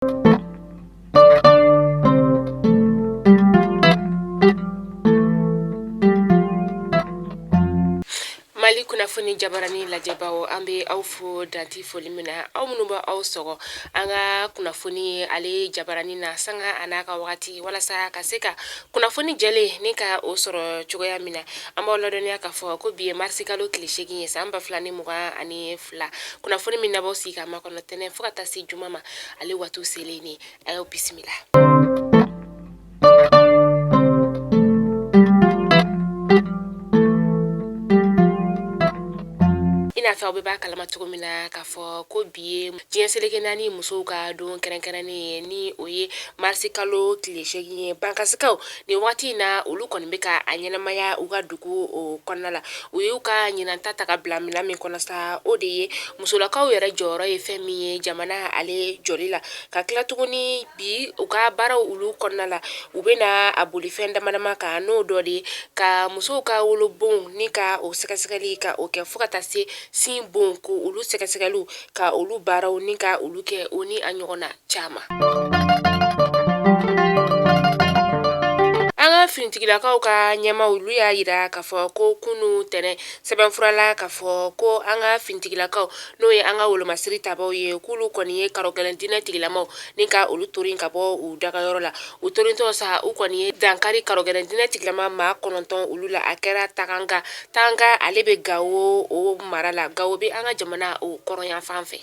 Mali kunnafoni jabarani lajɛbaw an bɛ aw fo danti foli min na aw minnu bɛ aw sɔgɔ an ka kunnafoni ale jabarani na sanga a n'a ka wagati walasa ka se ka kunnafoni jɛlen ni ka o sɔrɔ cogoya min na an b'aw ladɔniya k'a fɔ ko bi ye marisi kalo tile 8 ye san 2022 kunnafoni min na b'aw sigi ka makɔnɔ tɛnɛ fo ka taa se juma ma ale waati selen ni a y'o bisimila. Fɛw bɛ b'a kalama cogo min na k'a fɔ ko bi ye diɲɛ seleke naani musow ka don kɛrɛnkɛrɛnnen ye ni o ye marisi kalo tile 8 ye bankasikaw ni waati na olu kɔni bɛ ka a ɲɛnamaya u ka dugu o kɔnɔna la u y'u ka ɲinanta ta ka bila minɛn min kɔnɔ sa o de ye musolakaw yɛrɛ jɔyɔrɔ ye fɛn min ye jamana ale jɔli la ka tila tuguni bi u ka baaraw olu kɔnɔna la u bɛna a boli fɛn damadama kan n'o dɔ de ka musow ka wolobon ni ka o sɛgɛsɛgɛli ka o kɛ fo ka taa se sin bon ko olu sɛgɛsɛgɛliw ka olu baaraw ni ka olu kɛ o ni a ɲɔgɔnna caman. An ka finitigilakaw ka ɲɛma olu y'a yira k'a fɔ ko kunu tɛnɛ sɛbɛnfurala k'a fɔ ko an ka finitigilakaw n'o ye an ka wolomasiri tabaw ye k'olu kɔni ye karɔgɛlɛn dinɛ tigilamaw ni ka olu torin ka bɔ u dagayɔrɔ la u torintɔ sa u kɔni ye dankari karɔgɛlɛn dinɛ tigilama maa 9 olu la a kɛra tanga ale bɛ Gawo o mara la Gawo bɛ an ka jamana o kɔrɔyan fan fɛ.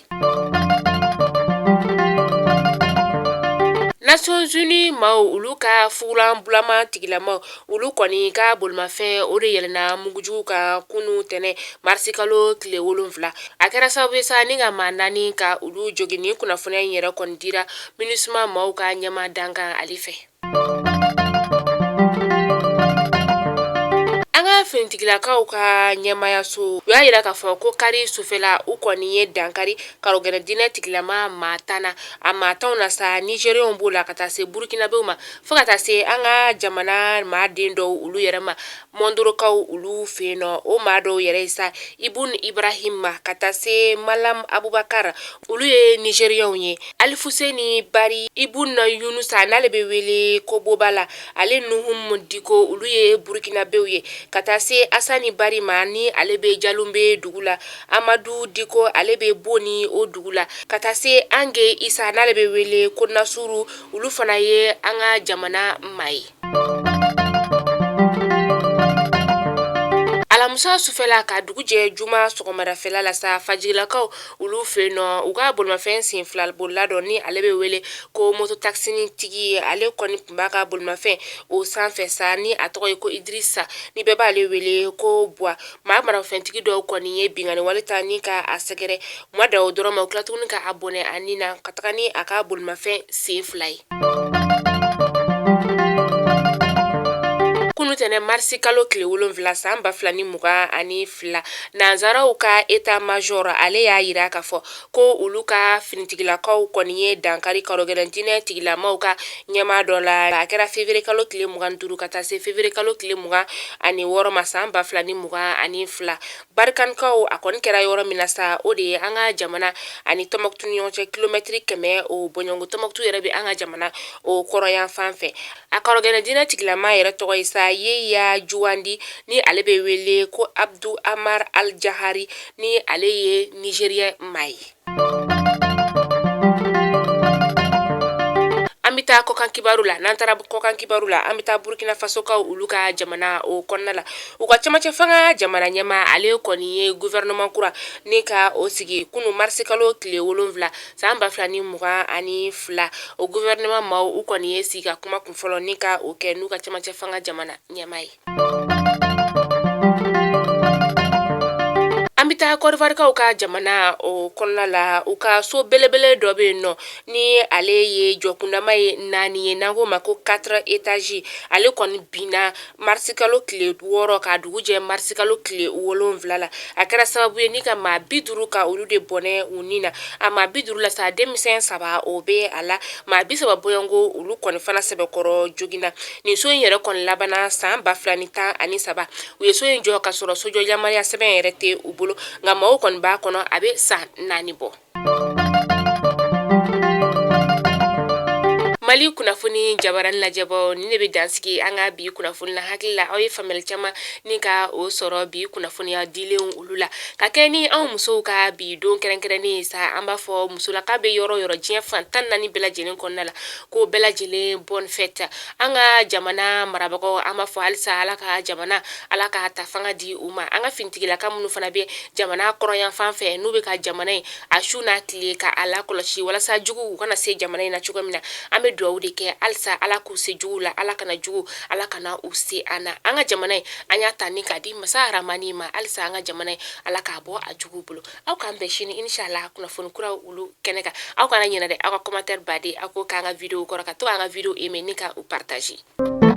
Nations Unies maaw olu ka fugulan bulama tigilamaw olu kɔni ka bolimafɛn o de yɛlɛnna mugujugu ka kunu tɛnɛ marisi kalo tile 7 a kɛra sababu sa ni ka maa 4 ka olu jogin ni kunnafoniya in yɛrɛ kɔni dira MINUSMA maaw ka ɲɛma dankan ale fɛ. Finitigilakaw ka ɲɛmayaso u y'a yira k'a fɔ ko kari sufɛla u kɔni ye dankari karɔgɛlɛn dinɛ tigilama maa 10 a maa 10 na sa Nigérienw b'o la ka taa se Burukinabew ma fo ka taa se an ka jamana maaden dɔw olu yɛrɛ ma Mondorokaw olu fɛ yen nɔ o maa dɔw yɛrɛ ye sa Ibun Ibrahim ma ka taa se Malam Abubakar olu ye Nigérienw ye Alifuseni Bari Ibun Yunusa n'ale bɛ wele ko Bobala ale Nuhum Diko olu ye Burukinabew ye ka taa se Asani Bari ma ni ale bɛ Jalumbe dugu la Amadu Diko ale bɛ Boni o dugu la ka taa se Ange Isa n'ale bɛ wele ko Nasuru olu fana ye an ka jamana maa ye. Alamusa sufɛla ka dugu jɛ juma sɔgɔmadafɛla la sa fajirilakaw olu fɛ nɔ u ka bolimafɛn sen fila bolila dɔ ni ale bɛ wele ko mototaxini tigi ale kɔni tun b'a ka bolimafɛn o sanfɛ sa ni a tɔgɔ ye ko Idrissa ni bɛɛ b'ale wele ko Buwa maa marafɛntigi dɔw kɔni ye bingani wale ta ni ka a sɛgɛrɛ ma da o dɔrɔn ma u tila tuguni ka a bɔnɛ a ni na ka taga ni a ka bolimafɛn sen fila ye. Kunu tɛnɛ marisi kalo tile 7 san 2022 nanzaraw ka eta major ale y'a yira k'a fɔ ko olu ka finitigilakaw kɔni ye dankari karɔgɛlɛn dinɛ tigilamaw ka ɲɛma dɔ la a kɛra février kalo tile 25 ka taa se février kalo tile 26 ma san 2022 barikanikaw a kɔni kɛra yɔrɔ min na sa o de ye an ka jamana ani Tɔnbukutu ni ɲɔgɔn cɛ kilomɛtiri 100 o bɔɲɔngo Tɔnbukutu yɛrɛ bɛ an ka jamana o kɔrɔyan fan fɛ a karɔgɛlɛn dinɛ tigilama yɛrɛ tɔgɔ ye sa Yeya Juwandi ni ale bɛ wele ko Abdu Amar Al-Jahari ni ale ye Nigérien maa ye. An bɛ taa kɔkan kibaru la n'an taara kɔkan kibaru la an bɛ taa Burkina Faso kaw olu ka jamana o kɔnɔna la u ka cɛmancɛ fanga jamana ɲɛma ale kɔni ye gouvernement kura ni ka o sigi kunu marisi kalo tile 7 san 2022 o gouvernement maaw u kɔni ye sigi ka kuma kun fɔlɔ ni ka o kɛ n'u ka cɛmancɛ fanga jamana ɲɛma ye. An bɛ taa kɔrivarikaw ka jamana o kɔnɔna la u ka so belebele dɔ bɛ yen nɔ ni ale ye jɔkundama ye 4 ye n'an k'o ma ko 4 étages ale kɔni binna marisi kalo tile 6 ka dugu jɛ marisi kalo tile 7 la a kɛra sababu ye ni ka maa 50 ka olu de bɔnɛ u ni na a maa 50 la sa denmisɛn 3 o bɛ a la maa 30 bɔɲɔngo olu kɔni fana sɛbɛkɔrɔ joginna nin so in yɛrɛ kɔni labana san 2013 u ye so in jɔ ka sɔrɔ sojɔ yamaruya sɛbɛn yɛrɛ tɛ u bolo nka maaw kɔni b'a kɔnɔ a bɛ san 4 bɔ. Mali kunnafoni jabaran lajɛbɔ ni ne bɛ dansigi an ka bi kunnafoni la hakili la aw ye faamuyali caman ni ka o sɔrɔ bi kunnafoniya dilenw olu la ka kɛ ni anw musow ka bi don kɛrɛnkɛrɛnnen sa an b'a fɔ musolaka bɛ yɔrɔ yɔrɔ diɲɛ fan 14 bɛɛ lajɛlen kɔnɔna la ko bɛɛ lajɛlen bonne fête an ka jamana marabagaw an b'a fɔ halisa ala ka jamana ala ka ta fanga di u ma an ka finitigilaka minnu fana bɛ jamana kɔrɔyan fan fɛ n'u bɛ ka jamana in a su n'a tile ka ala kɔlɔsi walasa jugu u kana se jamana in na cogo min na an bɛ dugawu de kɛ halisa ala k'u se jugu la ala kana jugu ala kana u se an na an ka jamana in an y'a ta ni k'a di masa haramani ma halisa an ka jamana in ala k'a bɔ a jugu bolo aw k'an bɛn sini inshallah kunnafoni kura olu kɛnɛ kan aw kana ɲinɛ dɛ aw ka commentaire baden aw ko k'an ka video kɔrɔ ka to an ka video aimer ni ka u partager